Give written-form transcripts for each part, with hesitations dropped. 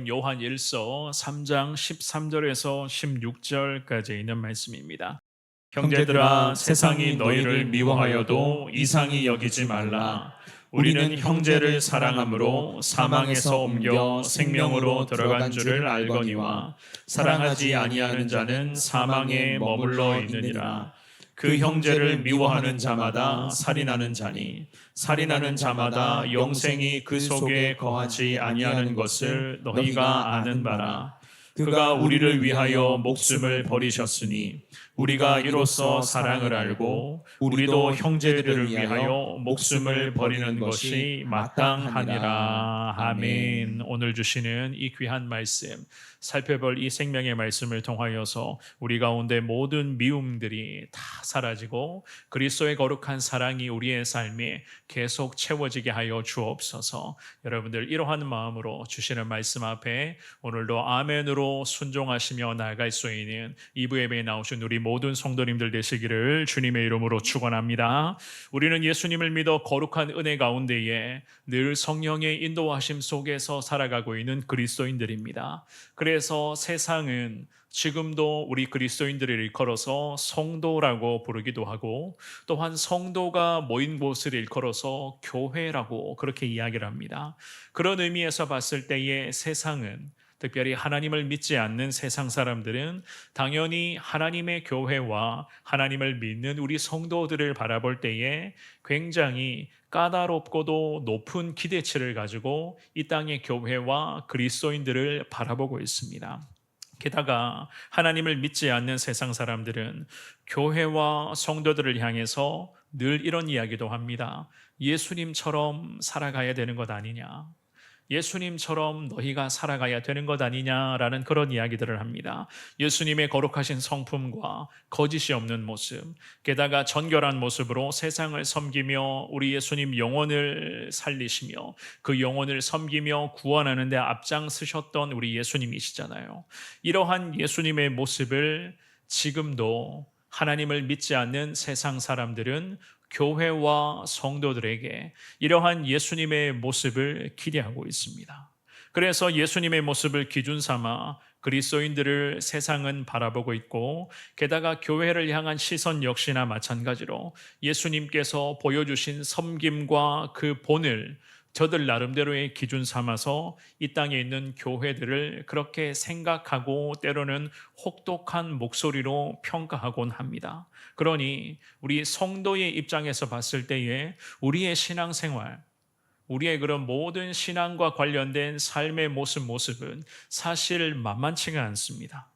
요한 1서 3장 13절에서 16절까지 있는 말씀입니다. 형제들아, 세상이 너희를 미워하여도 이상히 여기지 말라. 우리는 형제를 사랑함으로 사망에서 옮겨 생명으로 들어간 줄을 알거니와 사랑하지 아니하는 자는 사망에 머물러 있느니라. 그 형제를 미워하는 자마다 살인하는 자니 살인하는 자마다 영생이 그 속에 거하지 아니하는 것을 너희가 아는 바라. 그가 우리를 위하여 목숨을 버리셨으니 우리가 이로써 사랑을 알고 우리도 형제들을 위하여 목숨을 버리는 것이 마땅하니라. 아멘. 오늘 주시는 이 귀한 말씀, 살펴볼 이 생명의 말씀을 통하여서 우리 가운데 모든 미움들이 다 사라지고 그리스도의 거룩한 사랑이 우리의 삶에 계속 채워지게 하여 주옵소서. 여러분들 이러한 마음으로 주시는 말씀 앞에 오늘도 아멘으로 순종하시며 나아갈 수 있는 2부 예배에 나오신 우리 모든 성도님들 되시기를 주님의 이름으로 축원합니다. 우리는 예수님을 믿어 거룩한 은혜 가운데에 늘 성령의 인도하심 속에서 살아가고 있는 그리스도인들입니다. 그래서 세상은 지금도 우리 그리스도인들을 일컬어서 성도라고 부르기도 하고 또한 성도가 모인 곳을 일컬어서 교회라고 그렇게 이야기를 합니다. 그런 의미에서 봤을 때의 세상은, 특별히 하나님을 믿지 않는 세상 사람들은 당연히 하나님의 교회와 하나님을 믿는 우리 성도들을 바라볼 때에 굉장히 까다롭고도 높은 기대치를 가지고 이 땅의 교회와 그리스도인들을 바라보고 있습니다. 게다가 하나님을 믿지 않는 세상 사람들은 교회와 성도들을 향해서 늘 이런 이야기도 합니다. 예수님처럼 살아가야 되는 것 아니냐? 예수님처럼 너희가 살아가야 되는 것 아니냐라는 그런 이야기들을 합니다. 예수님의 거룩하신 성품과 거짓이 없는 모습, 게다가 정결한 모습으로 세상을 섬기며 우리 예수님 영혼을 살리시며 그 영혼을 섬기며 구원하는 데 앞장서셨던 우리 예수님이시잖아요. 이러한 예수님의 모습을 지금도 하나님을 믿지 않는 세상 사람들은 교회와 성도들에게 이러한 예수님의 모습을 기대하고 있습니다. 그래서 예수님의 모습을 기준 삼아 그리스도인들을 세상은 바라보고 있고, 게다가 교회를 향한 시선 역시나 마찬가지로 예수님께서 보여주신 섬김과 그 본을 저들 나름대로의 기준 삼아서 이 땅에 있는 교회들을 그렇게 생각하고 때로는 혹독한 목소리로 평가하곤 합니다. 그러니 우리 성도의 입장에서 봤을 때에 우리의 신앙생활, 우리의 그런 모든 신앙과 관련된 삶의 모습은 사실 만만치가 않습니다.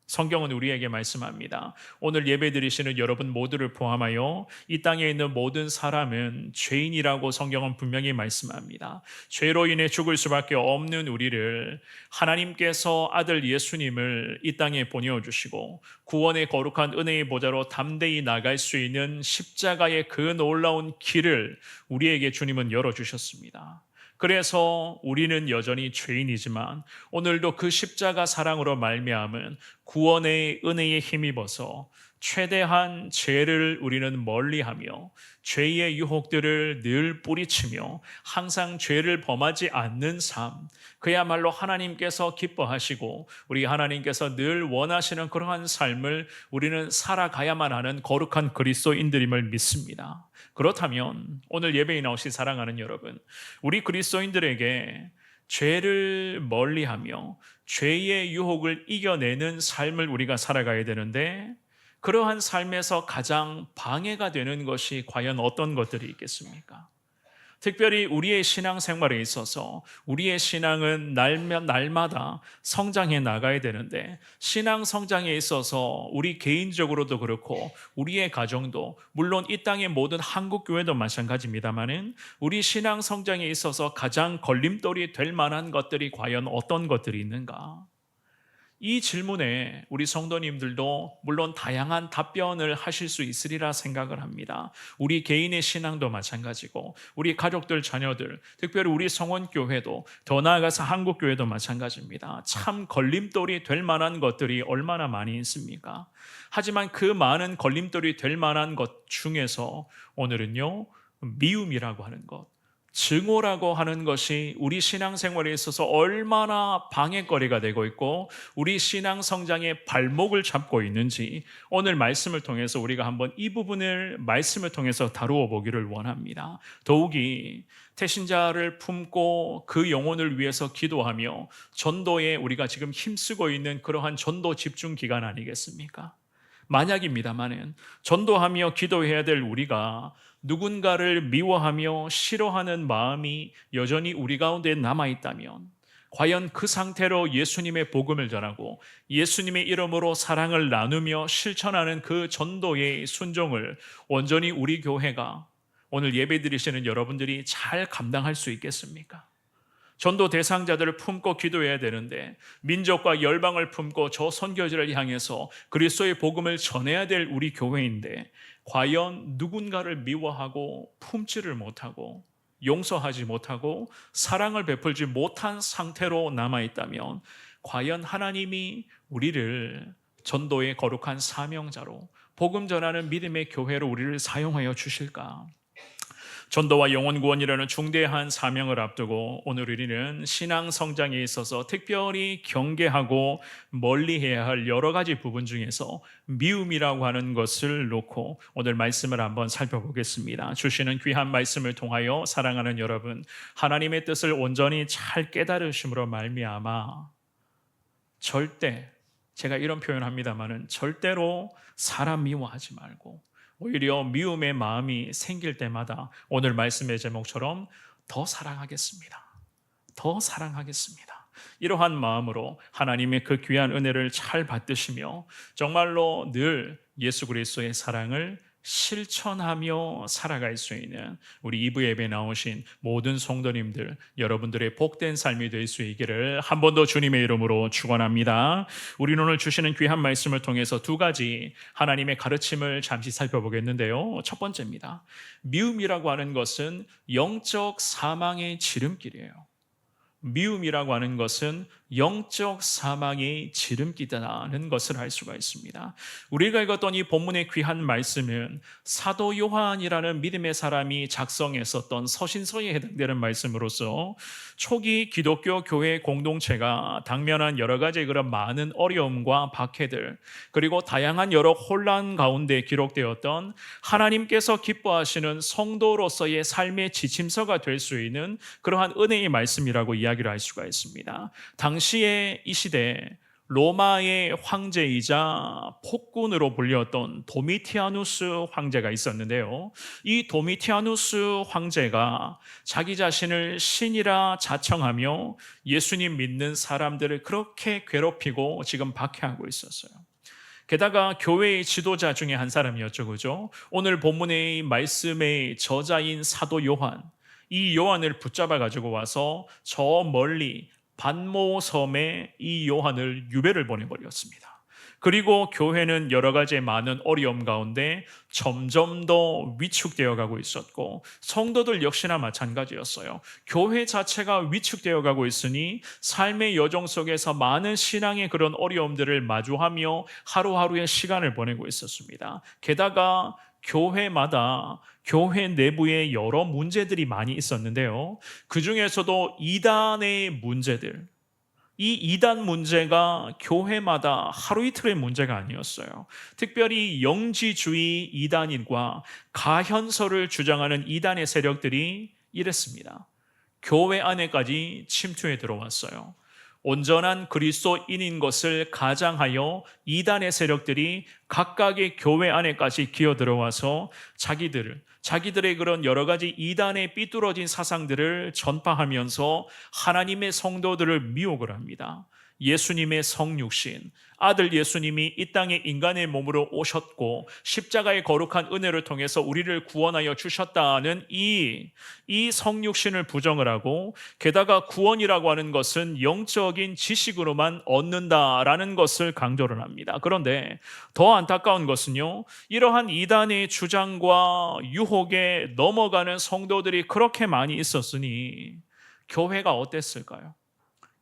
성경은 우리에게 말씀합니다. 오늘 예배드리시는 여러분 모두를 포함하여 이 땅에 있는 모든 사람은 죄인이라고 성경은 분명히 말씀합니다. 죄로 인해 죽을 수밖에 없는 우리를 하나님께서 아들 예수님을 이 땅에 보내어주시고 구원의 거룩한 은혜의 보좌로 담대히 나갈 수 있는 십자가의 그 놀라운 길을 우리에게 주님은 열어주셨습니다. 그래서 우리는 여전히 죄인이지만 오늘도 그 십자가 사랑으로 말미암은 구원의 은혜에 힘입어서 최대한 죄를 우리는 멀리하며 죄의 유혹들을 늘 뿌리치며 항상 죄를 범하지 않는 삶, 그야말로 하나님께서 기뻐하시고 우리 하나님께서 늘 원하시는 그러한 삶을 우리는 살아가야만 하는 거룩한 그리스도인들임을 믿습니다. 그렇다면 오늘 예배에 나오신 사랑하는 여러분, 우리 그리스도인들에게 죄를 멀리하며 죄의 유혹을 이겨내는 삶을 우리가 살아가야 되는데, 그러한 삶에서 가장 방해가 되는 것이 과연 어떤 것들이 있겠습니까? 특별히 우리의 신앙생활에 있어서 우리의 신앙은 날마다 성장해 나가야 되는데, 신앙 성장에 있어서 우리 개인적으로도 그렇고 우리의 가정도, 물론 이 땅의 모든 한국교회도 마찬가지입니다마는 우리 신앙 성장에 있어서 가장 걸림돌이 될 만한 것들이 과연 어떤 것들이 있는가? 이 질문에 우리 성도님들도 물론 다양한 답변을 하실 수 있으리라 생각을 합니다. 우리 개인의 신앙도 마찬가지고 우리 가족들, 자녀들, 특별히 우리 성원교회도, 더 나아가서 한국교회도 마찬가지입니다. 참 걸림돌이 될 만한 것들이 얼마나 많이 있습니까? 하지만 그 많은 걸림돌이 될 만한 것 중에서 오늘은요, 미움이라고 하는 것, 증오라고 하는 것이 우리 신앙생활에 있어서 얼마나 방해거리가 되고 있고 우리 신앙 성장의 발목을 잡고 있는지 오늘 말씀을 통해서 우리가 한번 이 부분을 말씀을 통해서 다루어 보기를 원합니다. 더욱이 태신자를 품고 그 영혼을 위해서 기도하며 전도에 우리가 지금 힘쓰고 있는 그러한 전도 집중 기간 아니겠습니까? 만약입니다마는 전도하며 기도해야 될 우리가 누군가를 미워하며 싫어하는 마음이 여전히 우리 가운데 남아있다면 과연 그 상태로 예수님의 복음을 전하고 예수님의 이름으로 사랑을 나누며 실천하는 그 전도의 순종을 온전히 우리 교회가 오늘 예배 드리시는 여러분들이 잘 감당할 수 있겠습니까? 전도 대상자들을 품고 기도해야 되는데 민족과 열방을 품고 저 선교지를 향해서 그리스도의 복음을 전해야 될 우리 교회인데 과연 누군가를 미워하고 품지를 못하고 용서하지 못하고 사랑을 베풀지 못한 상태로 남아있다면 과연 하나님이 우리를 전도의 거룩한 사명자로 복음 전하는 믿음의 교회로 우리를 사용하여 주실까? 전도와 영혼 구원이라는 중대한 사명을 앞두고 오늘 우리는 신앙 성장에 있어서 특별히 경계하고 멀리해야 할 여러 가지 부분 중에서 미움이라고 하는 것을 놓고 오늘 말씀을 한번 살펴보겠습니다. 주시는 귀한 말씀을 통하여 사랑하는 여러분, 하나님의 뜻을 온전히 잘 깨달으심으로 말미암아 절대, 제가 이런 표현합니다마는 절대로 사람 미워하지 말고 오히려 미움의 마음이 생길 때마다 오늘 말씀의 제목처럼 더 사랑하겠습니다. 더 사랑하겠습니다. 이러한 마음으로 하나님의 그 귀한 은혜를 잘 받드시며 정말로 늘 예수 그리스도의 사랑을 실천하며 살아갈 수 있는 우리 2부 예배 나오신 모든 성도님들 여러분들의 복된 삶이 될 수 있기를 한 번 더 주님의 이름으로 축원합니다. 우리는 오늘 주시는 귀한 말씀을 통해서 두 가지 하나님의 가르침을 잠시 살펴보겠는데요. 첫 번째입니다. 미움이라고 하는 것은 영적 사망의 지름길이에요. 미움이라고 하는 것은 영적 사망의 지름길이라는 것을 알 수가 있습니다. 우리가 읽었던 이 본문의 귀한 말씀은 사도 요한이라는 믿음의 사람이 작성했었던 서신서에 해당되는 말씀으로서 초기 기독교 교회 공동체가 당면한 여러 가지 그런 많은 어려움과 박해들 그리고 다양한 여러 혼란 가운데 기록되었던 하나님께서 기뻐하시는 성도로서의 삶의 지침서가 될 수 있는 그러한 은혜의 말씀이라고 이야기를 할 수가 있습니다. 당시에 이 시대에 로마의 황제이자 폭군으로 불렸던 도미티아누스 황제가 있었는데요. 이 도미티아누스 황제가 자기 자신을 신이라 자청하며 예수님 믿는 사람들을 그렇게 괴롭히고 지금 박해하고 있었어요. 게다가 교회의 지도자 중에 한 사람이었죠. 그죠? 오늘 본문의 말씀의 저자인 사도 요한, 이 요한을 붙잡아 가지고 와서 저 멀리 반모 섬에 이 요한을 유배를 보내버렸습니다. 그리고 교회는 여러 가지 많은 어려움 가운데 점점 더 위축되어 가고 있었고 성도들 역시나 마찬가지였어요. 교회 자체가 위축되어 가고 있으니 삶의 여정 속에서 많은 신앙의 그런 어려움들을 마주하며 하루하루의 시간을 보내고 있었습니다. 게다가 교회마다 교회 내부에 여러 문제들이 많이 있었는데요. 그 중에서도 이단의 문제들, 이 이단 문제가 교회마다 하루 이틀의 문제가 아니었어요. 특별히 영지주의 이단인과 가현설을 주장하는 이단의 세력들이 이랬습니다. 교회 안에까지 침투해 들어왔어요. 온전한 그리스도인인 것을 가장하여 이단의 세력들이 각각의 교회 안에까지 기어들어와서 자기들의 그런 여러 가지 이단의 삐뚤어진 사상들을 전파하면서 하나님의 성도들을 미혹을 합니다. 예수님의 성육신, 아들 예수님이 이 땅에 인간의 몸으로 오셨고 십자가의 거룩한 은혜를 통해서 우리를 구원하여 주셨다는 이 성육신을 부정을 하고 게다가 구원이라고 하는 것은 영적인 지식으로만 얻는다라는 것을 강조를 합니다. 그런데 더 안타까운 것은요, 이러한 이단의 주장과 유혹에 넘어가는 성도들이 그렇게 많이 있었으니 교회가 어땠을까요?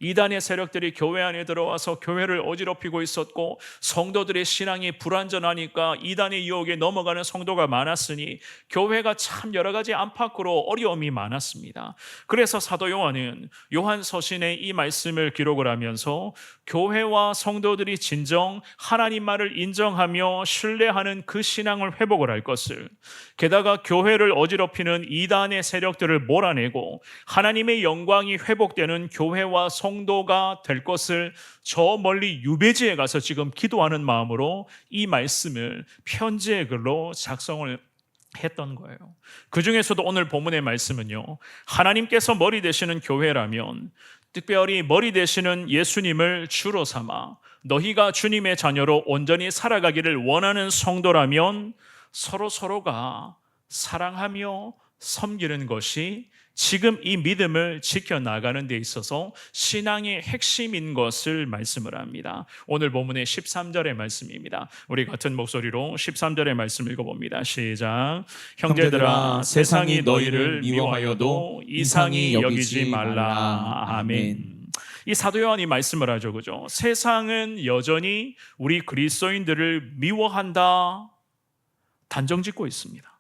이단의 세력들이 교회 안에 들어와서 교회를 어지럽히고 있었고 성도들의 신앙이 불완전하니까 이단의 유혹에 넘어가는 성도가 많았으니 교회가 참 여러 가지 안팎으로 어려움이 많았습니다. 그래서 사도 요한은 요한서신에 이 말씀을 기록을 하면서 교회와 성도들이 진정 하나님 말을 인정하며 신뢰하는 그 신앙을 회복을 할 것을, 게다가 교회를 어지럽히는 이단의 세력들을 몰아내고 하나님의 영광이 회복되는 교회와 성도가 될 것을 저 멀리 유배지에 가서 지금 기도하는 마음으로 이 말씀을 편지의 글로 작성을 했던 거예요. 그 중에서도 오늘 본문의 말씀은요, 하나님께서 머리 되시는 교회라면, 특별히 머리 되시는 예수님을 주로 삼아 너희가 주님의 자녀로 온전히 살아가기를 원하는 성도라면 서로가 사랑하며 섬기는 것이 지금 이 믿음을 지켜나가는 데 있어서 신앙의 핵심인 것을 말씀을 합니다. 오늘 본문의 13절의 말씀입니다. 우리 같은 목소리로 13절의 말씀 읽어봅니다. 시작. 형제들아, 세상이 너희를 미워하여도 이상히 여기지 말라. 아멘. 이 사도 요한이 말씀을 하죠, 그죠? 세상은 여전히 우리 그리스도인들을 미워한다 단정 짓고 있습니다.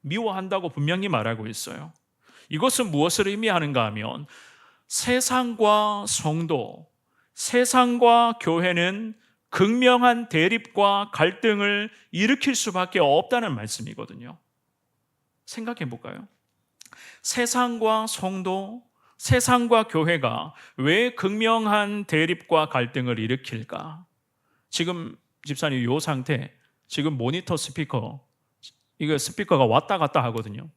미워한다고 분명히 말하고 있어요. 이것은 무엇을 의미하는가 하면 세상과 성도, 세상과 교회는 극명한 대립과 갈등을 일으킬 수밖에 없다는 말씀이거든요. 생각해 볼까요? 세상과 성도, 세상과 교회가 왜 극명한 대립과 갈등을 일으킬까? 지금 집사님 이 상태, 지금 모니터 스피커, 이거 스피커가 왔다 갔다 하거든요.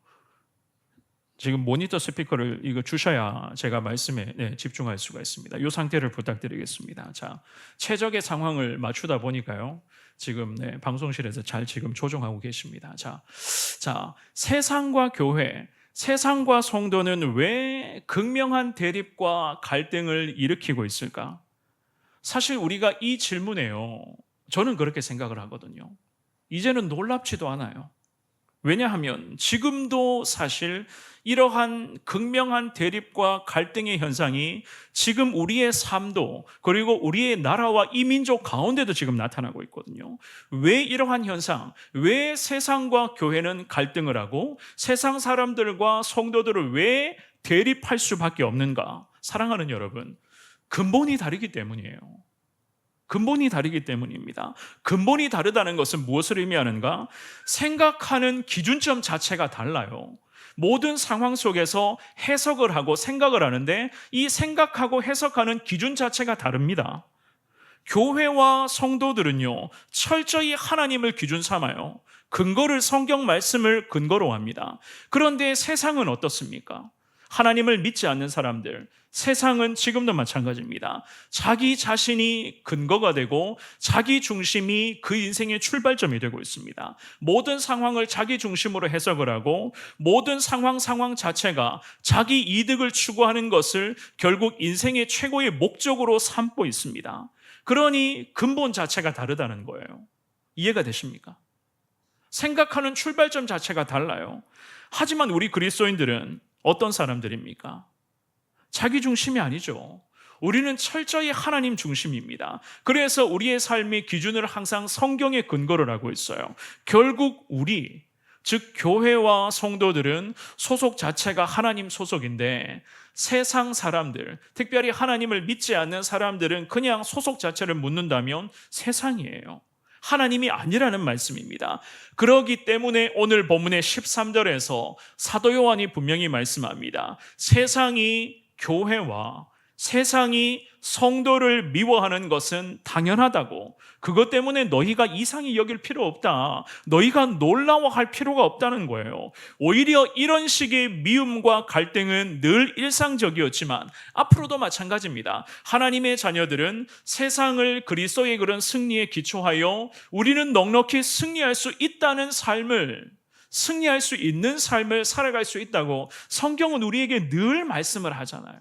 지금 모니터 스피커를 이거 주셔야 제가 말씀에 집중할 수가 있습니다. 이 상태를 부탁드리겠습니다. 자, 최적의 상황을 맞추다 보니까요, 지금 방송실에서 잘 지금 조정하고 계십니다. 자, 세상과 교회, 세상과 성도는 왜 극명한 대립과 갈등을 일으키고 있을까? 사실 우리가 이 질문에요, 저는 그렇게 생각을 하거든요. 이제는 놀랍지도 않아요. 왜냐하면 지금도 사실 이러한 극명한 대립과 갈등의 현상이 지금 우리의 삶도, 그리고 우리의 나라와 이 민족 가운데도 지금 나타나고 있거든요. 왜 이러한 현상, 왜 세상과 교회는 갈등을 하고 세상 사람들과 성도들을 왜 대립할 수밖에 없는가? 사랑하는 여러분, 근본이 다르기 때문이에요. 근본이 다르기 때문입니다. 근본이 다르다는 것은 무엇을 의미하는가? 생각하는 기준점 자체가 달라요. 모든 상황 속에서 해석을 하고 생각을 하는데 이 생각하고 해석하는 기준 자체가 다릅니다. 교회와 성도들은요, 철저히 하나님을 기준 삼아요. 근거를 성경 말씀을 근거로 합니다. 그런데 세상은 어떻습니까? 하나님을 믿지 않는 사람들, 세상은 지금도 마찬가지입니다. 자기 자신이 근거가 되고 자기 중심이 그 인생의 출발점이 되고 있습니다. 모든 상황을 자기 중심으로 해석을 하고 모든 상황 자체가 자기 이득을 추구하는 것을 결국 인생의 최고의 목적으로 삼고 있습니다. 그러니 근본 자체가 다르다는 거예요. 이해가 되십니까? 생각하는 출발점 자체가 달라요. 하지만 우리 그리스도인들은 어떤 사람들입니까? 자기 중심이 아니죠. 우리는 철저히 하나님 중심입니다. 그래서 우리의 삶의 기준을 항상 성경에 근거를 하고 있어요. 결국 우리, 즉 교회와 성도들은 소속 자체가 하나님 소속인데 세상 사람들, 특별히 하나님을 믿지 않는 사람들은 그냥 소속 자체를 묻는다면 세상이에요. 하나님이 아니라는 말씀입니다. 그렇기 때문에 오늘 본문의 13절에서 사도 요한이 분명히 말씀합니다. 세상이 교회와 세상이 성도를 미워하는 것은 당연하다고, 그것 때문에 너희가 이상히 여길 필요 없다, 너희가 놀라워할 필요가 없다는 거예요. 오히려 이런 식의 미움과 갈등은 늘 일상적이었지만 앞으로도 마찬가지입니다. 하나님의 자녀들은 세상을 그리스도의 그런 승리에 기초하여 우리는 넉넉히 승리할 수 있다는 삶을, 승리할 수 있는 삶을 살아갈 수 있다고 성경은 우리에게 늘 말씀을 하잖아요.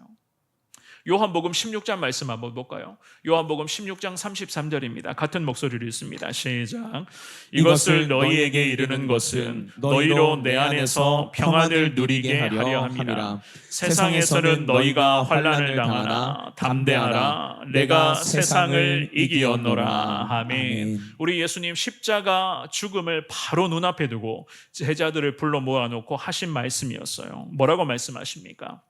요한복음 16장 말씀 한번 볼까요? 요한복음 16장 33절입니다. 같은 목소리로 읽습니다. 시작. 이것을 너희에게 이르는 것은 너희로 내 안에서 평안을 누리게 하려 함이라. 세상에서는 너희가 환난을 당하나 담대하라. 내가 세상을 이기었노라. 아멘. 우리 예수님 십자가 죽음을 바로 눈앞에 두고 제자들을 불러 모아놓고 하신 말씀이었어요. 뭐라고 말씀하십니까?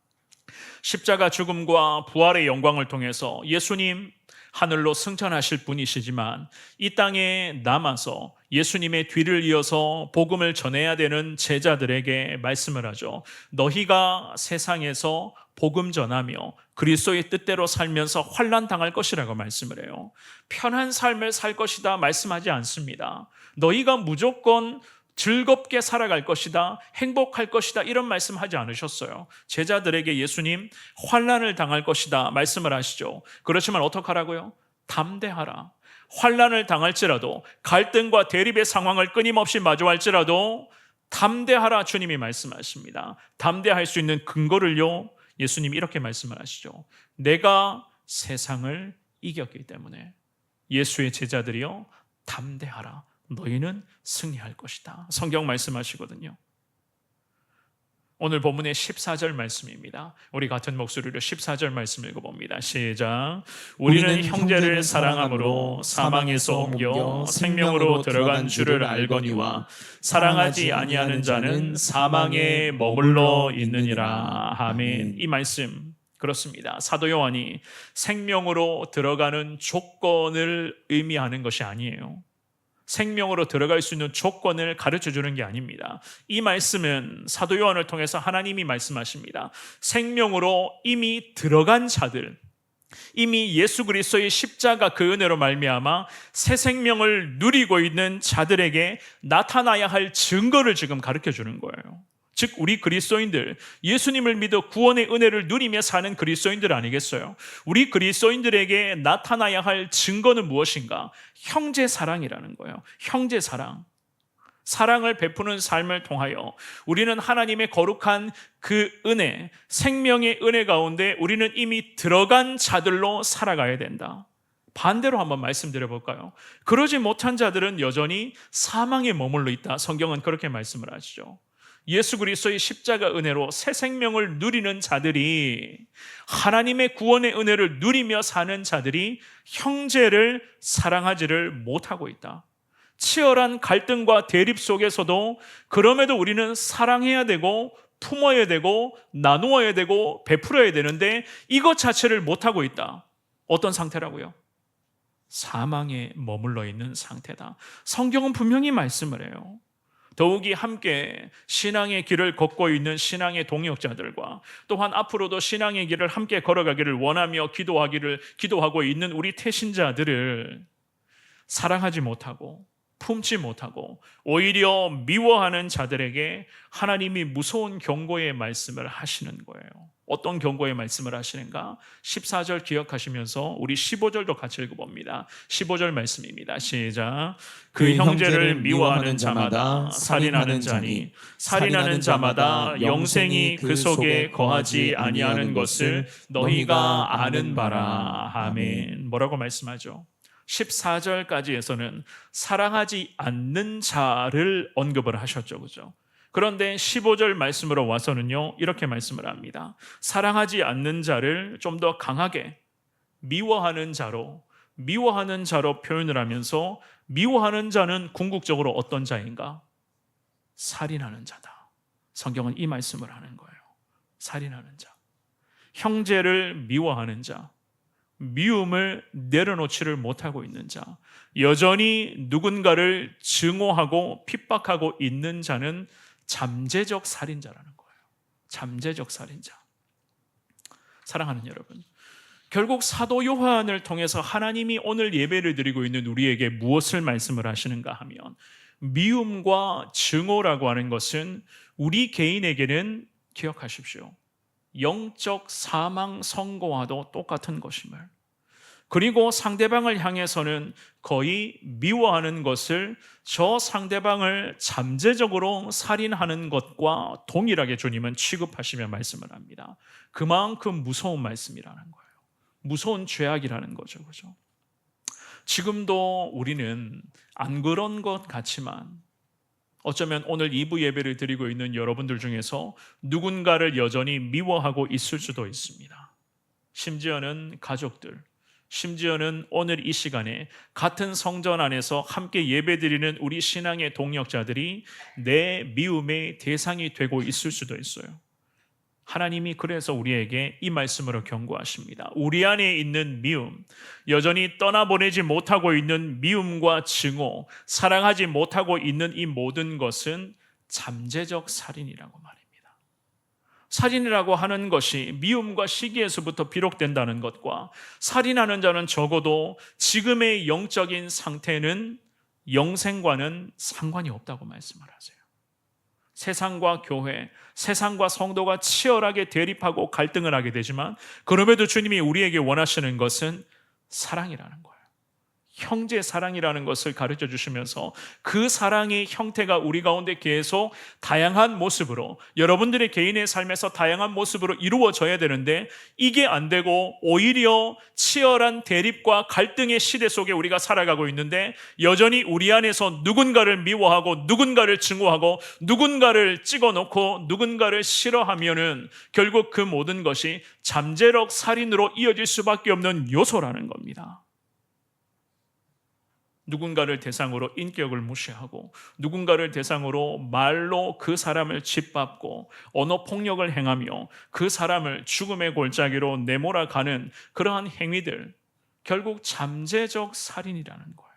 십자가 죽음과 부활의 영광을 통해서 예수님 하늘로 승천하실 분이시지만 이 땅에 남아서 예수님의 뒤를 이어서 복음을 전해야 되는 제자들에게 말씀을 하죠. 너희가 세상에서 복음 전하며 그리스도의 뜻대로 살면서 환난 당할 것이라고 말씀을 해요. 편한 삶을 살 것이다 말씀하지 않습니다. 너희가 무조건 즐겁게 살아갈 것이다, 행복할 것이다 이런 말씀하지 않으셨어요. 제자들에게 예수님 환난을 당할 것이다 말씀을 하시죠. 그렇지만 어떡하라고요? 담대하라. 환난을 당할지라도 갈등과 대립의 상황을 끊임없이 마주할지라도 담대하라 주님이 말씀하십니다. 담대할 수 있는 근거를요 예수님이 이렇게 말씀을 하시죠. 내가 세상을 이겼기 때문에 예수의 제자들이요 담대하라. 너희는 승리할 것이다. 성경 말씀하시거든요. 오늘 본문의 14절 말씀입니다. 우리 같은 목소리로 14절 말씀 읽어봅니다. 시작. 우리는 형제를 사랑함으로 사망에서 옮겨 생명으로 들어간 줄을 알거니와 사랑하지 아니하는 자는 사망에 머물러 있느니라. 아멘. 이 말씀 그렇습니다. 사도 요한이 생명으로 들어가는 조건을 의미하는 것이 아니에요. 생명으로 들어갈 수 있는 조건을 가르쳐 주는 게 아닙니다. 이 말씀은 사도 요한을 통해서 하나님이 말씀하십니다. 생명으로 이미 들어간 자들, 이미 예수 그리스도의 십자가 그 은혜로 말미암아 새 생명을 누리고 있는 자들에게 나타나야 할 증거를 지금 가르쳐 주는 거예요. 즉 우리 그리스도인들, 예수님을 믿어 구원의 은혜를 누리며 사는 그리스도인들 아니겠어요? 우리 그리스도인들에게 나타나야 할 증거는 무엇인가? 형제 사랑이라는 거예요. 형제 사랑. 사랑을 베푸는 삶을 통하여 우리는 하나님의 거룩한 그 은혜, 생명의 은혜 가운데 우리는 이미 들어간 자들로 살아가야 된다. 반대로 한번 말씀드려 볼까요? 그러지 못한 자들은 여전히 사망에 머물러 있다. 성경은 그렇게 말씀을 하시죠. 예수 그리스도의 십자가 은혜로 새 생명을 누리는 자들이, 하나님의 구원의 은혜를 누리며 사는 자들이 형제를 사랑하지를 못하고 있다. 치열한 갈등과 대립 속에서도 그럼에도 우리는 사랑해야 되고 품어야 되고 나누어야 되고 베풀어야 되는데 이것 자체를 못하고 있다. 어떤 상태라고요? 사망에 머물러 있는 상태다. 성경은 분명히 말씀을 해요. 더욱이 함께 신앙의 길을 걷고 있는 신앙의 동역자들과 또한 앞으로도 신앙의 길을 함께 걸어가기를 원하며 기도하고 있는 우리 태신자들을 사랑하지 못하고 품지 못하고 오히려 미워하는 자들에게 하나님이 무서운 경고의 말씀을 하시는 거예요. 어떤 경고의 말씀을 하시는가? 14절 기억하시면서 우리 15절도 같이 읽어봅니다. 15절 말씀입니다. 시작. 그 형제를 미워하는 자마다 살인하는 자니 살인하는 자마다 영생이 그 속에 거하지 아니하는 것을 너희가 아는 바라. 아멘. 뭐라고 말씀하죠? 14절까지에서는 사랑하지 않는 자를 언급을 하셨죠. 그죠? 그런데 15절 말씀으로 와서는요, 이렇게 말씀을 합니다. 사랑하지 않는 자를 좀 더 강하게 미워하는 자로 표현을 하면서 미워하는 자는 궁극적으로 어떤 자인가? 살인하는 자다. 성경은 이 말씀을 하는 거예요. 살인하는 자. 형제를 미워하는 자. 미움을 내려놓지를 못하고 있는 자, 여전히 누군가를 증오하고 핍박하고 있는 자는 잠재적 살인자라는 거예요. 잠재적 살인자. 사랑하는 여러분, 결국 사도 요한을 통해서 하나님이 오늘 예배를 드리고 있는 우리에게 무엇을 말씀을 하시는가 하면, 미움과 증오라고 하는 것은 우리 개인에게는 기억하십시오. 영적 사망 선고와도 똑같은 것임을, 그리고 상대방을 향해서는 거의 미워하는 것을 저 상대방을 잠재적으로 살인하는 것과 동일하게 주님은 취급하시며 말씀을 합니다. 그만큼 무서운 말씀이라는 거예요. 무서운 죄악이라는 거죠. 그죠? 지금도 우리는 안 그런 것 같지만 어쩌면 오늘 2부 예배를 드리고 있는 여러분들 중에서 누군가를 여전히 미워하고 있을 수도 있습니다. 심지어는 가족들, 심지어는 오늘 이 시간에 같은 성전 안에서 함께 예배드리는 우리 신앙의 동역자들이 내 미움의 대상이 되고 있을 수도 있어요. 하나님이 그래서 우리에게 이 말씀으로 경고하십니다. 우리 안에 있는 미움, 여전히 떠나보내지 못하고 있는 미움과 증오, 사랑하지 못하고 있는 이 모든 것은 잠재적 살인이라고 말입니다. 살인이라고 하는 것이 미움과 시기에서부터 비롯된다는 것과 살인하는 자는 적어도 지금의 영적인 상태는 영생과는 상관이 없다고 말씀을 하세요. 세상과 교회, 세상과 성도가 치열하게 대립하고 갈등을 하게 되지만 그럼에도 주님이 우리에게 원하시는 것은 사랑이라는 거예요. 형제 사랑이라는 것을 가르쳐 주시면서 그 사랑의 형태가 우리 가운데 계속 다양한 모습으로, 여러분들의 개인의 삶에서 다양한 모습으로 이루어져야 되는데 이게 안 되고 오히려 치열한 대립과 갈등의 시대 속에 우리가 살아가고 있는데 여전히 우리 안에서 누군가를 미워하고 누군가를 증오하고 누군가를 찍어놓고 누군가를 싫어하면은 결국 그 모든 것이 잠재적 살인으로 이어질 수밖에 없는 요소라는 겁니다. 누군가를 대상으로 인격을 무시하고 누군가를 대상으로 말로 그 사람을 짓밟고 언어 폭력을 행하며 그 사람을 죽음의 골짜기로 내몰아가는 그러한 행위들, 결국 잠재적 살인이라는 거예요.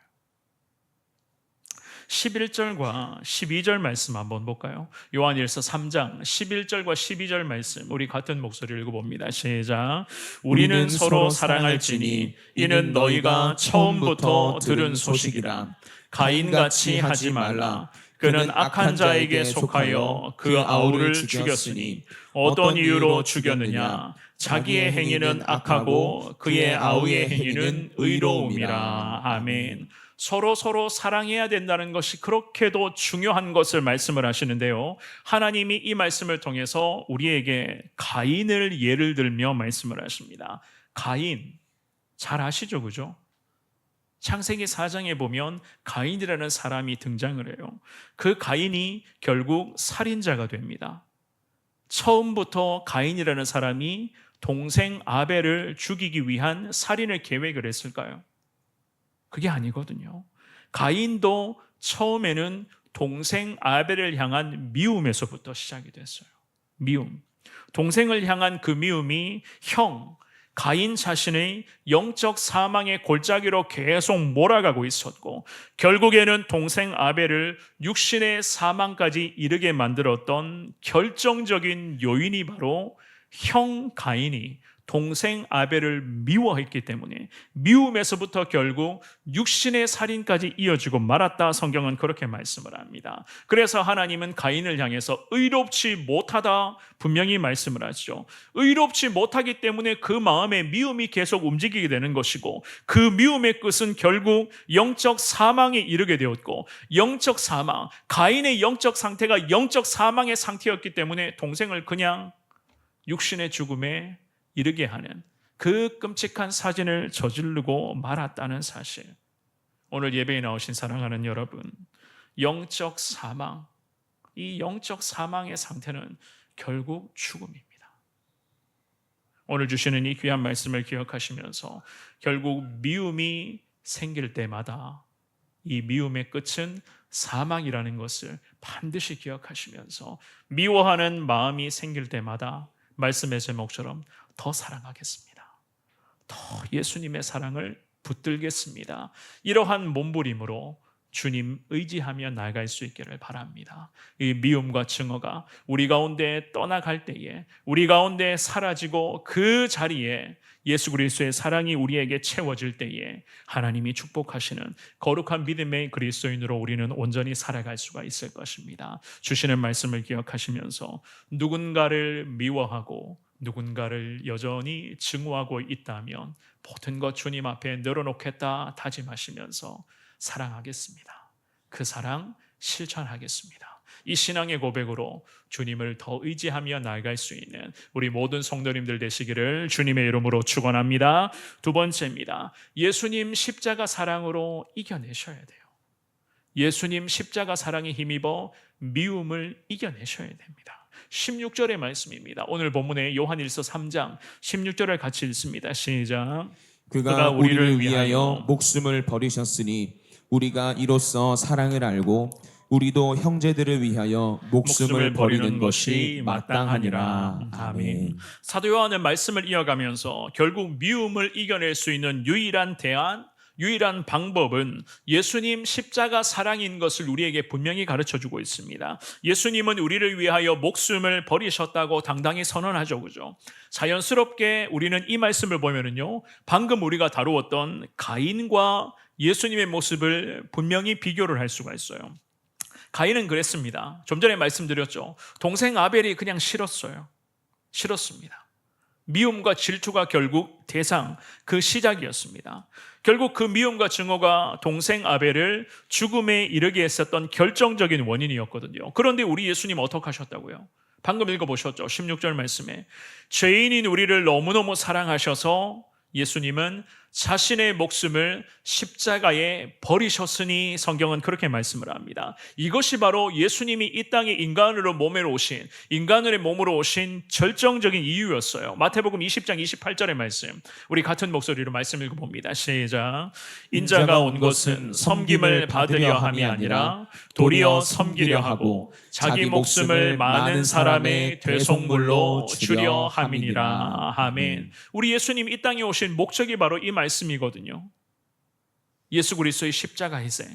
11절과 12절 말씀 한번 볼까요? 요한일서 3장 11절과 12절 말씀 우리 같은 목소리를 읽어봅니다. 시작. 우리는 서로 사랑할지니 이는 너희가 처음부터 들은 소식이라. 가인같이 하지 말라. 그는 악한 자에게 속하여 그 아우를 죽였으니 어떤 이유로 죽였느냐? 자기의 행위는 악하고 그의 아우의 행위는 의로움이라. 아멘. 서로 사랑해야 된다는 것이 그렇게도 중요한 것을 말씀을 하시는데요. 하나님이 이 말씀을 통해서 우리에게 가인을 예를 들며 말씀을 하십니다. 가인, 잘 아시죠? 그죠? 창세기 4장에 보면 가인이라는 사람이 등장을 해요. 그 가인이 결국 살인자가 됩니다. 처음부터 가인이라는 사람이 동생 아벨을 죽이기 위한 살인을 계획을 했을까요? 그게 아니거든요. 가인도 처음에는 동생 아벨을 향한 미움에서부터 시작이 됐어요. 미움. 동생을 향한 그 미움이 가인 자신의 영적 사망의 골짜기로 계속 몰아가고 있었고 결국에는 동생 아벨을 육신의 사망까지 이르게 만들었던 결정적인 요인이 바로 형 가인이 동생 아벨을 미워했기 때문에 미움에서부터 결국 육신의 살인까지 이어지고 말았다. 성경은 그렇게 말씀을 합니다. 그래서 하나님은 가인을 향해서 의롭지 못하다 분명히 말씀을 하죠. 의롭지 못하기 때문에 그 마음에 미움이 계속 움직이게 되는 것이고 그 미움의 끝은 결국 영적 사망에 이르게 되었고 영적 사망, 가인의 영적 상태가 영적 사망의 상태였기 때문에 동생을 그냥 육신의 죽음에 이르게 하는 그 끔찍한 사진을 저지르고 말았다는 사실. 오늘 예배에 나오신 사랑하는 여러분, 영적 사망, 이 영적 사망의 상태는 결국 죽음입니다. 오늘 주시는 이 귀한 말씀을 기억하시면서 결국 미움이 생길 때마다 이 미움의 끝은 사망이라는 것을 반드시 기억하시면서 미워하는 마음이 생길 때마다 말씀의 제목처럼 더 사랑하겠습니다. 더 예수님의 사랑을 붙들겠습니다. 이러한 몸부림으로 주님 의지하며 나아갈 수 있기를 바랍니다. 이 미움과 증오가 우리 가운데 떠나갈 때에, 우리 가운데 사라지고 그 자리에 예수 그리스도의 사랑이 우리에게 채워질 때에 하나님이 축복하시는 거룩한 믿음의 그리스도인으로 우리는 온전히 살아갈 수가 있을 것입니다. 주시는 말씀을 기억하시면서 누군가를 미워하고 누군가를 여전히 증오하고 있다면 모든 것 주님 앞에 내려놓겠다 다짐하시면서 사랑하겠습니다. 그 사랑 실천하겠습니다. 이 신앙의 고백으로 주님을 더 의지하며 나아갈 수 있는 우리 모든 성도님들 되시기를 주님의 이름으로 축원합니다. 두 번째입니다. 예수님 십자가 사랑으로 이겨내셔야 돼요. 예수님 십자가 사랑에 힘입어 미움을 이겨내셔야 됩니다. 16절의 말씀입니다. 오늘 본문의 요한일서 3장 16절을 같이 읽습니다. 시작. 그가 우리를 위하여 목숨을 버리셨으니 우리가 이로써 사랑을 알고 우리도 형제들을 위하여 목숨을 버리는 것이 마땅하니라. 아멘. 사도 요한은 말씀을 이어가면서 결국 미움을 이겨낼 수 있는 유일한 대안, 유일한 방법은 예수님 십자가 사랑인 것을 우리에게 분명히 가르쳐주고 있습니다. 예수님은 우리를 위하여 목숨을 버리셨다고 당당히 선언하죠. 그죠? 자연스럽게 우리는 이 말씀을 보면은요, 방금 우리가 다루었던 가인과 예수님의 모습을 분명히 비교를 할 수가 있어요. 가인은 그랬습니다. 좀 전에 말씀드렸죠. 동생 아벨이 그냥 싫었어요. 싫었습니다. 미움과 질투가 결국 대상, 그 시작이었습니다. 결국 그 미움과 증오가 동생 아벨을 죽음에 이르게 했었던 결정적인 원인이었거든요. 그런데 우리 예수님 어떻게 하셨다고요? 방금 읽어보셨죠? 16절 말씀에 죄인인 우리를 너무너무 사랑하셔서 예수님은 자신의 목숨을 십자가에 버리셨으니 성경은 그렇게 말씀을 합니다. 이것이 바로 예수님이 이 땅에 인간으로 몸으로 오신 절정적인 이유였어요. 마태복음 20장 28절의 말씀, 우리 같은 목소리로 말씀 읽어봅니다. 시작. 인자가 온 것은 섬김을 받으려 함이 아니라 도리어 섬기려 하고 자기 목숨을 많은 사람의 대속물로 주려 함이니라. 아멘. 우리 예수님 이 땅에 오신 목적이 바로 이 말씀이거든요. 예수 그리스도의 십자가 희생,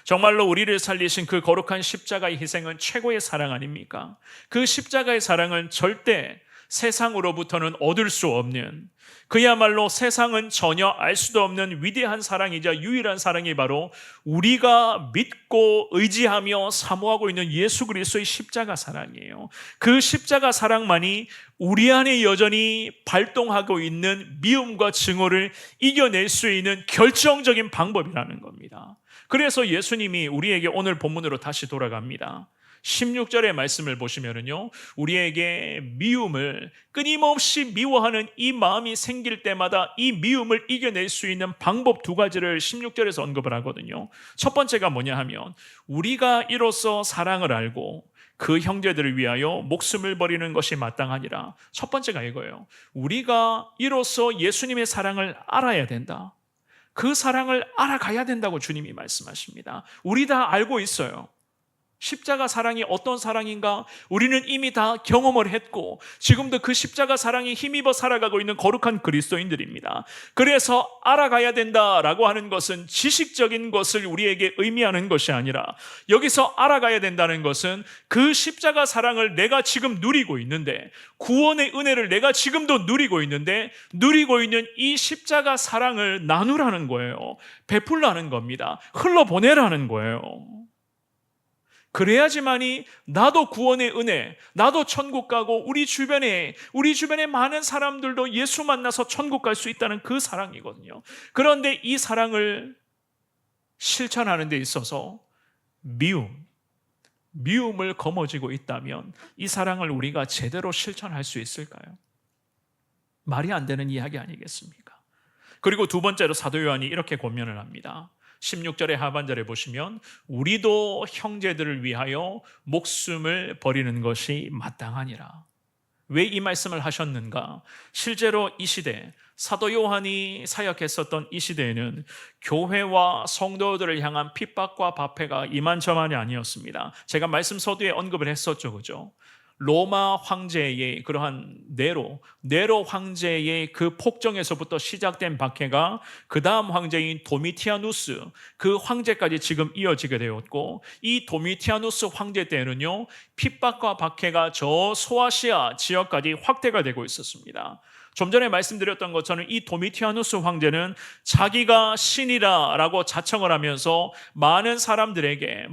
정말로 우리를 살리신 그 거룩한 십자가의 희생은 최고의 사랑 아닙니까? 그 십자가의 사랑은 절대 세상으로부터는 얻을 수 없는, 그야말로 세상은 전혀 알 수도 없는 위대한 사랑이자 유일한 사랑이 바로 우리가 믿고 의지하며 사모하고 있는 예수 그리스도의 십자가 사랑이에요. 그 십자가 사랑만이 우리 안에 여전히 발동하고 있는 미움과 증오를 이겨낼 수 있는 결정적인 방법이라는 겁니다. 그래서 예수님이 우리에게 오늘 본문으로 다시 돌아갑니다. 16절의 말씀을 보시면은요, 우리에게 미움을 끊임없이 미워하는 이 마음이 생길 때마다 이 미움을 이겨낼 수 있는 방법 두 가지를 16절에서 언급을 하거든요. 첫 번째가 뭐냐 하면 우리가 이로써 사랑을 알고 그 형제들을 위하여 목숨을 버리는 것이 마땅하니라. 첫 번째가 이거예요. 우리가 이로써 예수님의 사랑을 알아야 된다. 그 사랑을 알아가야 된다고 주님이 말씀하십니다. 우리 다 알고 있어요. 십자가 사랑이 어떤 사랑인가 우리는 이미 다 경험을 했고 지금도 그 십자가 사랑에 힘입어 살아가고 있는 거룩한 그리스도인들입니다. 그래서 알아가야 된다라고 하는 것은 지식적인 것을 우리에게 의미하는 것이 아니라 여기서 알아가야 된다는 것은 그 십자가 사랑을 내가 지금 누리고 있는데, 구원의 은혜를 내가 지금도 누리고 있는데 누리고 있는 이 십자가 사랑을 나누라는 거예요. 베풀라는 겁니다. 흘러보내라는 거예요. 그래야지만이 나도 구원의 은혜, 나도 천국 가고 우리 주변에 많은 사람들도 예수 만나서 천국 갈 수 있다는 그 사랑이거든요. 그런데 이 사랑을 실천하는 데 있어서 미움을 거머쥐고 있다면 이 사랑을 우리가 제대로 실천할 수 있을까요? 말이 안 되는 이야기 아니겠습니까? 그리고 두 번째로 사도 요한이 이렇게 권면을 합니다. 16절의 하반절에 보시면 우리도 형제들을 위하여 목숨을 버리는 것이 마땅하니라. 왜 이 말씀을 하셨는가? 실제로 이 시대, 사도 요한이 사역했었던 이 시대에는 교회와 성도들을 향한 핍박과 박해가 이만저만이 아니었습니다. 제가 말씀 서두에 언급을 했었죠, 그죠? 로마 황제의 그러한 네로 황제의 그 폭정에서부터 시작된 박해가 그 다음 황제인 도미티아누스, 그 황제까지 지금 이어지게 되었고, 이 도미티아누스 황제 때는요 핍박과 박해가 저 소아시아 지역까지 확대가 되고 있었습니다. 좀 전에 말씀드렸던 것처럼 이 도미티아누스 황제는 자기가 신이라고 자청을 하면서 모든 사람들에게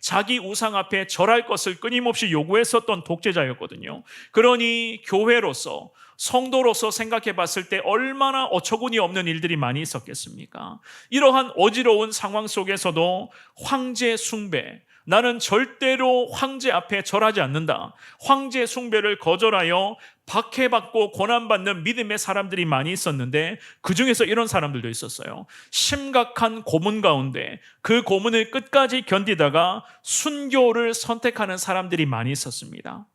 자기 우상 앞에 절할 것을 끊임없이 요구했었던 독재자였거든요. 그러니 교회로서, 성도로서 생각해 봤을 때 얼마나 어처구니 없는 일들이 많이 있었겠습니까? 이러한 어지러운 상황 속에서도 황제 숭배, 나는 절대로 황제 앞에 절하지 않는다. 황제 숭배를 거절하여 박해받고 고난받는 믿음의 사람들이 많이 있었는데 그 중에서 이런 사람들도 있었어요. 심각한 고문 가운데 그 고문을 끝까지 견디다가 순교를 선택하는 사람들이 많이 있었습니다.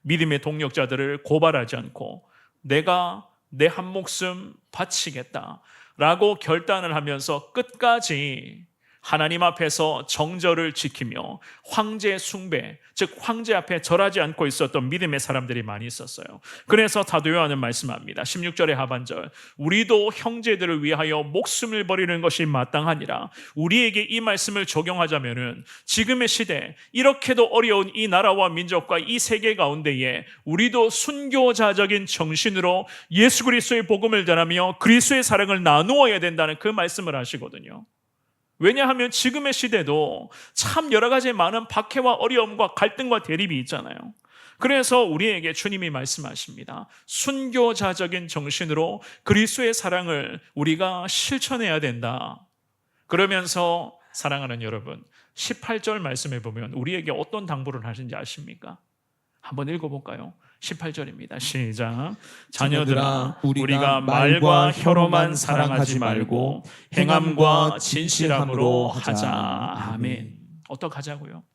믿음의 동력자들을 고발하지 않고 내가 내 한 목숨 바치겠다라고 결단을 하면서 끝까지 하나님 앞에서 정절을 지키며 황제 숭배, 즉 황제 앞에 절하지 않고 있었던 믿음의 사람들이 많이 있었어요. 그래서 사도 요한은 말씀합니다. 16절의 하반절, 우리도 형제들을 위하여 목숨을 버리는 것이 마땅하니라. 우리에게 이 말씀을 적용하자면은 지금의 시대, 이렇게도 어려운 이 나라와 민족과 이 세계 가운데에 우리도 순교자적인 정신으로 예수 그리스도의 복음을 전하며 그리스도의 사랑을 나누어야 된다는 그 말씀을 하시거든요. 왜냐하면 지금의 시대도 참 여러 가지 많은 박해와 어려움과 갈등과 대립이 있잖아요. 그래서 우리에게 주님이 말씀하십니다. 순교자적인 정신으로 그리스도의 사랑을 우리가 실천해야 된다. 그러면서 사랑하는 여러분, 18절 말씀에 보면 우리에게 어떤 당부를 하신지 아십니까? 한번 읽어볼까요? 18절입니다. 시작. 자녀들아, 우리가 말과 혀로만 사랑하지 말고 행함과 진실함으로 하자. 아멘. 어떻게 하자고요?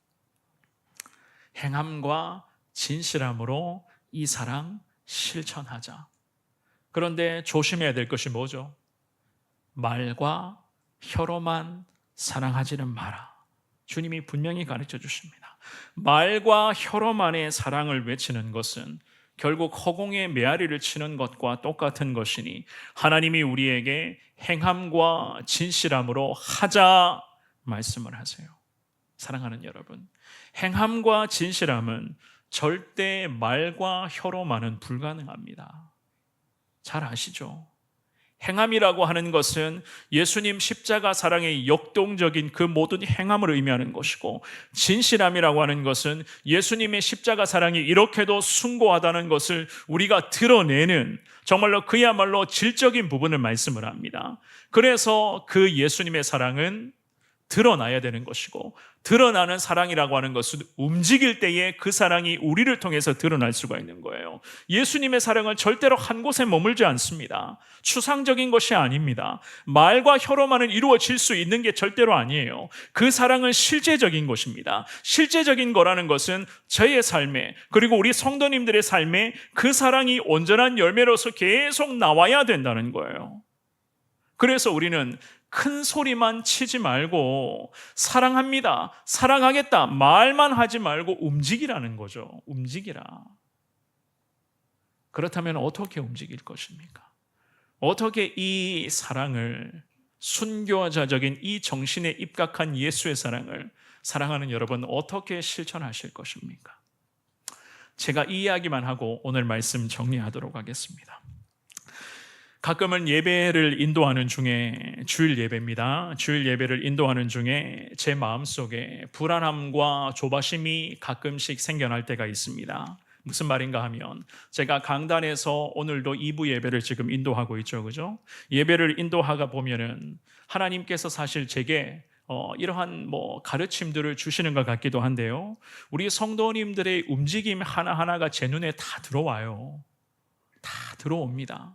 행함과 진실함으로 이 사랑 실천하자. 그런데 조심해야 될 것이 뭐죠? 말과 혀로만 사랑하지는 마라. 주님이 분명히 가르쳐 주십니다. 말과 혀로만의 사랑을 외치는 것은 결국 허공에 메아리를 치는 것과 똑같은 것이니 하나님이 우리에게 행함과 진실함으로 하자 말씀을 하세요. 사랑하는 여러분, 행함과 진실함은 절대 말과 혀로만은 불가능합니다. 잘 아시죠? 행함이라고 하는 것은 예수님 십자가 사랑의 역동적인 그 모든 행함을 의미하는 것이고, 진실함이라고 하는 것은 예수님의 십자가 사랑이 이렇게도 숭고하다는 것을 우리가 드러내는 정말로 그야말로 질적인 부분을 말씀을 합니다. 그래서 그 예수님의 사랑은 드러나야 되는 것이고, 드러나는 사랑이라고 하는 것은 움직일 때에 그 사랑이 우리를 통해서 드러날 수가 있는 거예요. 예수님의 사랑은 절대로 한 곳에 머물지 않습니다. 추상적인 것이 아닙니다. 말과 혀로만은 이루어질 수 있는 게 절대로 아니에요. 그 사랑은 실제적인 것입니다. 실제적인 거라는 것은 저의 삶에, 그리고 우리 성도님들의 삶에 그 사랑이 온전한 열매로서 계속 나와야 된다는 거예요. 그래서 우리는 큰 소리만 치지 말고 사랑합니다, 사랑하겠다 말만 하지 말고 움직이라는 거죠. 움직이라. 그렇다면 어떻게 움직일 것입니까? 어떻게 이 사랑을, 순교자적인 이 정신에 입각한 예수의 사랑을 사랑하는 여러분 어떻게 실천하실 것입니까? 제가 이 이야기만 하고 오늘 말씀 정리하도록 하겠습니다. 가끔은 예배를 인도하는 중에, 주일 예배입니다. 주일 예배를 인도하는 중에 제 마음속에 불안함과 조바심이 가끔씩 생겨날 때가 있습니다. 무슨 말인가 하면, 제가 강단에서 오늘도 2부 예배를 지금 인도하고 있죠, 그죠? 예배를 인도하다 보면은 하나님께서 사실 제게 이러한 가르침들을 주시는 것 같기도 한데요. 우리 성도님들의 움직임 하나하나가 제 눈에 다 들어와요. 다 들어옵니다.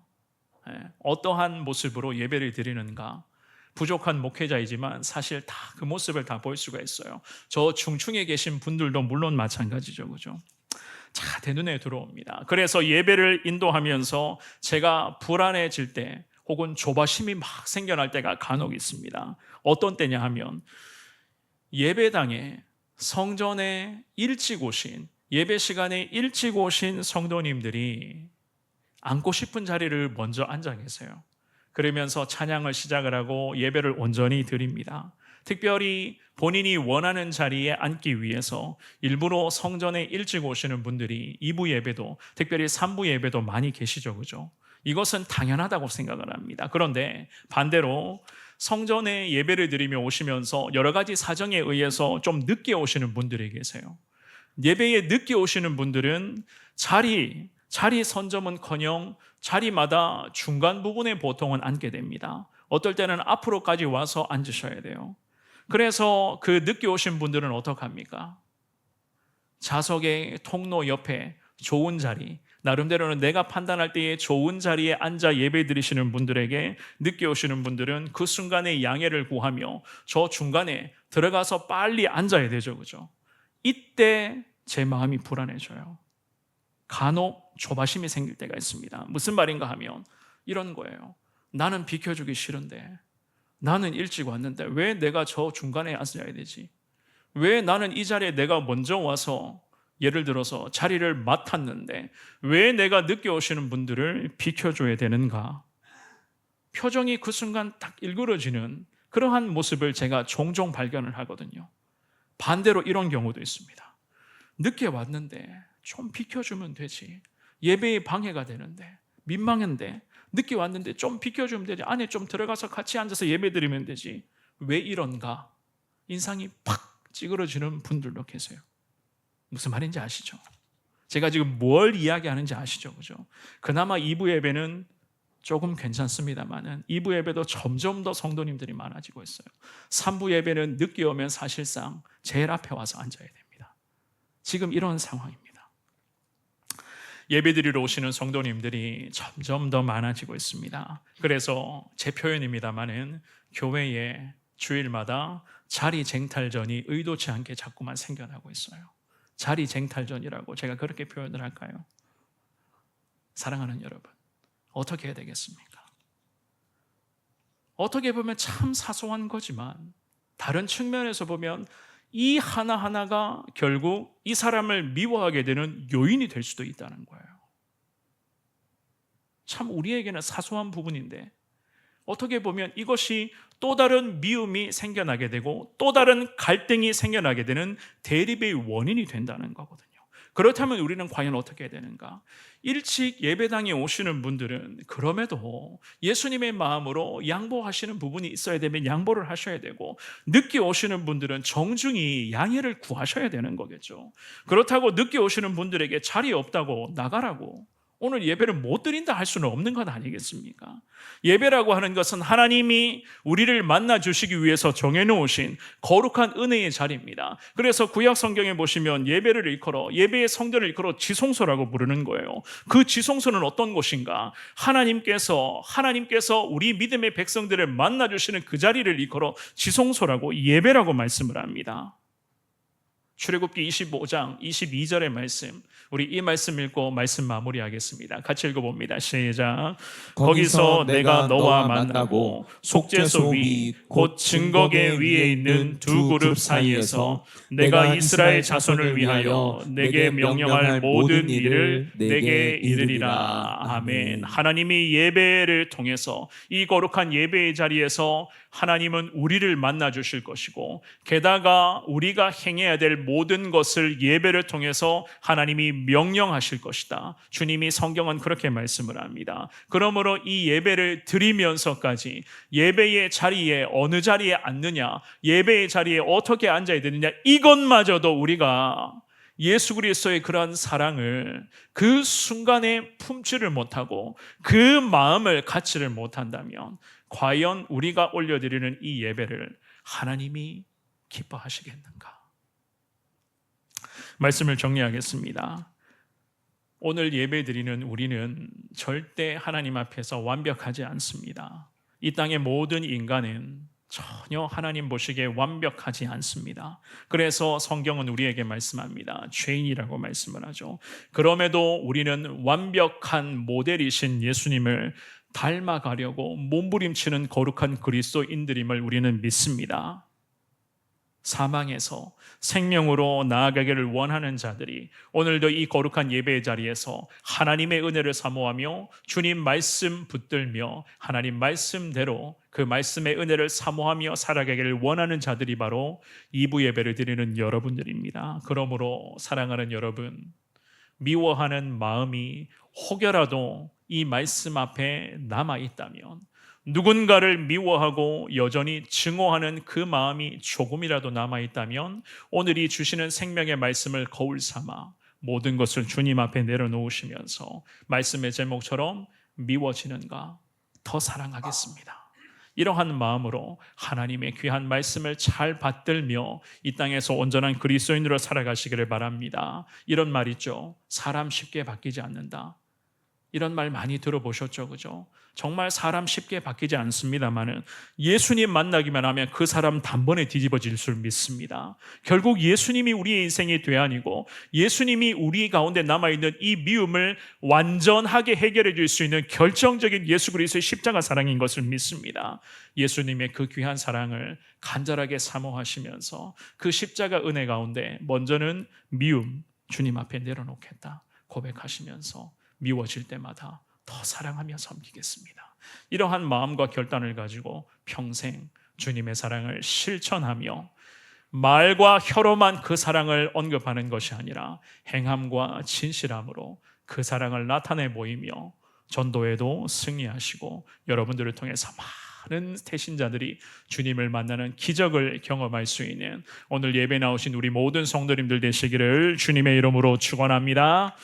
어떠한 모습으로 예배를 드리는가, 부족한 목회자이지만 사실 다 그 모습을 다 볼 수가 있어요. 저 중층에 계신 분들도 물론 마찬가지죠, 그죠? 자, 내 눈에 들어옵니다. 그래서 예배를 인도하면서 제가 불안해질 때 혹은 조바심이 막 생겨날 때가 간혹 있습니다. 어떤 때냐 하면, 예배당에 성전에 일찍 오신, 예배 시간에 일찍 오신 성도님들이 앉고 싶은 자리를 먼저 앉아 계세요. 그러면서 찬양을 시작을 하고 예배를 온전히 드립니다. 특별히 본인이 원하는 자리에 앉기 위해서 일부러 성전에 일찍 오시는 분들이 2부 예배도, 특별히 3부 예배도 많이 계시죠, 그죠? 이것은 당연하다고 생각을 합니다. 그런데 반대로 성전에 예배를 드리며 오시면서 여러 가지 사정에 의해서 좀 늦게 오시는 분들이 계세요. 예배에 늦게 오시는 분들은 자리 선점은커녕 자리마다 중간 부분에 보통은 앉게 됩니다. 어떨 때는 앞으로까지 와서 앉으셔야 돼요. 그래서 그 늦게 오신 분들은 어떡합니까? 좌석의 통로 옆에 좋은 자리, 나름대로는 내가 판단할 때에 좋은 자리에 앉아 예배 드리시는 분들에게 늦게 오시는 분들은 그 순간에 양해를 구하며 저 중간에 들어가서 빨리 앉아야 되죠. 그죠? 이때 제 마음이 불안해져요. 간혹 조바심이 생길 때가 있습니다. 무슨 말인가 하면 이런 거예요. 나는 비켜주기 싫은데, 나는 일찍 왔는데 왜 내가 저 중간에 앉아야 되지? 왜 나는 이 자리에 내가 먼저 와서 예를 들어서 자리를 맡았는데 왜 내가 늦게 오시는 분들을 비켜줘야 되는가? 표정이 그 순간 딱 일그러지는 그러한 모습을 제가 종종 발견을 하거든요. 반대로 이런 경우도 있습니다. 늦게 왔는데 좀 비켜주면 되지. 예배에 방해가 되는데, 민망한데 늦게 왔는데 좀 비켜주면 되지. 안에 좀 들어가서 같이 앉아서 예배 드리면 되지. 왜 이런가? 인상이 팍 찌그러지는 분들도 계세요. 무슨 말인지 아시죠? 제가 지금 뭘 이야기하는지 아시죠? 그죠? 그나마 2부 예배는 조금 괜찮습니다만은 2부 예배도 점점 더 성도님들이 많아지고 있어요. 3부 예배는 늦게 오면 사실상 제일 앞에 와서 앉아야 됩니다. 지금 이런 상황입니다. 예배드리러 오시는 성도님들이 점점 더 많아지고 있습니다. 그래서 제 표현입니다만은 교회에 주일마다 자리 쟁탈전이 의도치 않게 자꾸만 생겨나고 있어요. 자리 쟁탈전이라고 제가 그렇게 표현을 할까요? 사랑하는 여러분, 어떻게 해야 되겠습니까? 어떻게 보면 참 사소한 거지만 다른 측면에서 보면 이 하나하나가 결국 이 사람을 미워하게 되는 요인이 될 수도 있다는 거예요. 참 우리에게는 사소한 부분인데 어떻게 보면 이것이 또 다른 미움이 생겨나게 되고 또 다른 갈등이 생겨나게 되는 대립의 원인이 된다는 거거든요. 그렇다면 우리는 과연 어떻게 해야 되는가? 일찍 예배당에 오시는 분들은 그럼에도 예수님의 마음으로 양보하시는 부분이 있어야 되면 양보를 하셔야 되고, 늦게 오시는 분들은 정중히 양해를 구하셔야 되는 거겠죠. 그렇다고 늦게 오시는 분들에게 자리 없다고 나가라고, 오늘 예배를 못 드린다 할 수는 없는 것 아니겠습니까? 예배라고 하는 것은 하나님이 우리를 만나 주시기 위해서 정해놓으신 거룩한 은혜의 자리입니다. 그래서 구약 성경에 보시면 예배를 일컬어, 예배의 성전을 일컬어 지성소라고 부르는 거예요. 그 지성소는 어떤 곳인가? 하나님께서 우리 믿음의 백성들을 만나 주시는 그 자리를 일컬어 지성소라고, 예배라고 말씀을 합니다. 출애굽기 25장 22절의 말씀, 우리 이 말씀 읽고 말씀 마무리하겠습니다. 같이 읽어봅니다. 시작. 거기서 내가 너와 만나고 속죄소 위 곧 증거계 위에 있는 두 그룹 사이에서 내가 이스라엘 자손을 위하여 내게 명령할 모든 일을 내게 이르리라. 아멘. 하나님이 예배를 통해서, 이 거룩한 예배의 자리에서 하나님은 우리를 만나 주실 것이고, 게다가 우리가 행해야 될 모든 것을 예배를 통해서 하나님이 명령하실 것이다. 주님이 성경은 그렇게 말씀을 합니다. 그러므로 이 예배를 드리면서까지 예배의 자리에 어느 자리에 앉느냐, 예배의 자리에 어떻게 앉아야 되느냐, 이것마저도 우리가 예수 그리스도의 그런 사랑을 그 순간에 품지를 못하고 그 마음을 갖지를 못한다면 과연 우리가 올려드리는 이 예배를 하나님이 기뻐하시겠는가? 말씀을 정리하겠습니다. 오늘 예배 드리는 우리는 절대 하나님 앞에서 완벽하지 않습니다. 이 땅의 모든 인간은 전혀 하나님 보시기에 완벽하지 않습니다. 그래서 성경은 우리에게 말씀합니다. 죄인이라고 말씀을 하죠. 그럼에도 우리는 완벽한 모델이신 예수님을 닮아가려고 몸부림치는 거룩한 그리스도인들임을 우리는 믿습니다. 사망에서 생명으로 나아가기를 원하는 자들이 오늘도 이 거룩한 예배의 자리에서 하나님의 은혜를 사모하며 주님 말씀 붙들며 하나님 말씀대로 그 말씀의 은혜를 사모하며 살아가기를 원하는 자들이 바로 2부 예배를 드리는 여러분들입니다. 그러므로 사랑하는 여러분, 미워하는 마음이 혹여라도 이 말씀 앞에 남아있다면, 누군가를 미워하고 여전히 증오하는 그 마음이 조금이라도 남아있다면 오늘이 주시는 생명의 말씀을 거울 삼아 모든 것을 주님 앞에 내려놓으시면서 말씀의 제목처럼 미워지는가? 더 사랑하겠습니다. 이러한 마음으로 하나님의 귀한 말씀을 잘 받들며 이 땅에서 온전한 그리스도인으로 살아가시기를 바랍니다. 이런 말 있죠. 사람 쉽게 바뀌지 않는다. 이런 말 많이 들어보셨죠, 그죠? 정말 사람 쉽게 바뀌지 않습니다만은 예수님 만나기만 하면 그 사람 단번에 뒤집어질 줄 믿습니다. 결국 예수님이 우리의 인생의 되안이고 예수님이 우리 가운데 남아있는 이 미움을 완전하게 해결해 줄 수 있는 결정적인 예수 그리스도의 십자가 사랑인 것을 믿습니다. 예수님의 그 귀한 사랑을 간절하게 사모하시면서 그 십자가 은혜 가운데 먼저는 미움, 주님 앞에 내려놓겠다 고백하시면서 미워질 때마다 더 사랑하며 섬기겠습니다. 이러한 마음과 결단을 가지고 평생 주님의 사랑을 실천하며 말과 혀로만 그 사랑을 언급하는 것이 아니라 행함과 진실함으로 그 사랑을 나타내 보이며 전도에도 승리하시고 여러분들을 통해서 많은 태신자들이 주님을 만나는 기적을 경험할 수 있는 오늘 예배 나오신 우리 모든 성도님들 되시기를 주님의 이름으로 축원합니다.